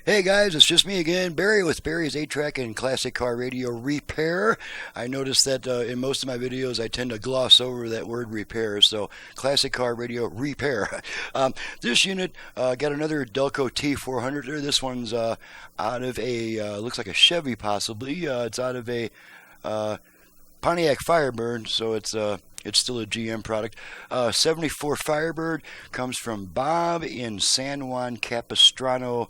Hey guys, it's just me again, Barry with Barry's 8-Track and Classic Car Radio Repair. I noticed that in most of my videos I tend to gloss over that word repair, so Classic Car Radio Repair. This unit got another Delco T400 there. This one's out of a, looks like a Chevy possibly. It's out of a Pontiac Firebird, so it's still a GM product. 74 Firebird comes from Bob in San Juan Capistrano,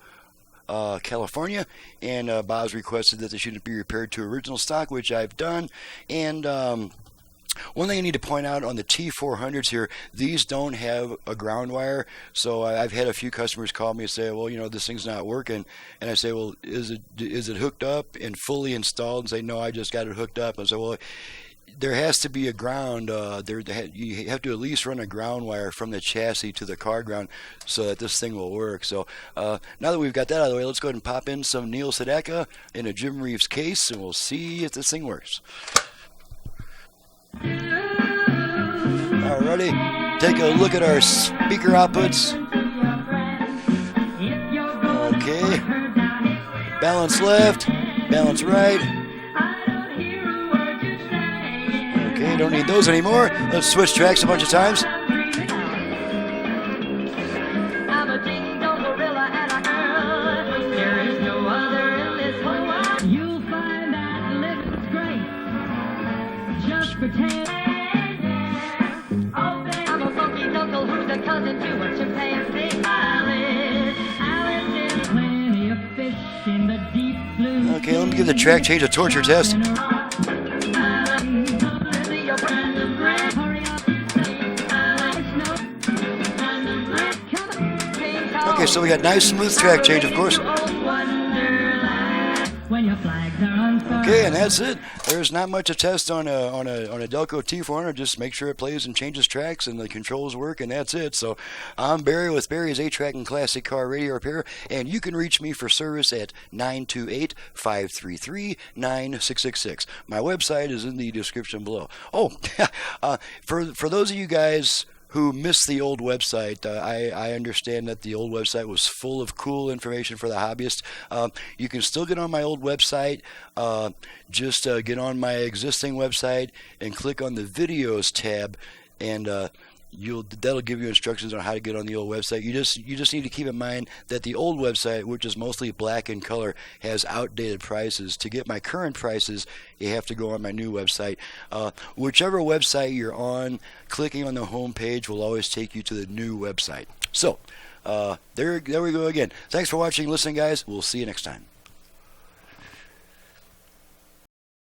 California, and Bob's requested that this unit be repaired to original stock, which I've done. And one thing I need to point out on the T400s here, these don't have a ground wire. So I've had a few customers call me and say, well, you know, this thing's not working. And I say, well, is it hooked up and fully installed? And say, no, I just got it hooked up. And I say, well, there has to be a ground. You have to at least run a ground wire from the chassis to the car ground so that this thing will work. So now that we've got that out of the way, let's go ahead and pop in some Neil Sedaka in a Jim Reeves case, and we'll see if this thing works. Alrighty, take a look at our speaker outputs. Okay, balance left, balance right. Okay, don't need those anymore. Let's switch tracks a bunch of times. Okay, let me give the track change a torture test. Okay, so we got nice smooth track change, of course. Okay, and that's it. There's not much to test on a Delco T400. Just make sure it plays and changes tracks and the controls work, and that's it. So I'm Barry with Barry's 8-Track and Classic Car Radio Repair, and you can reach me for service at 928-533-9666. My website is in the description below. Oh, for those of you guys who missed the old website, I understand that the old website was full of cool information for the hobbyist. You can still get on my old website. Just get on my existing website and click on the videos tab, and that'll give you instructions on how to get on the old website. You just need to keep in mind that the old website, which is mostly black in color, has outdated prices. To get my current prices, you have to go on my new website. Whichever website you're on, clicking on the home page will always take you to the new website. So there we go again. Thanks for watching, listening, guys. We'll see you next time.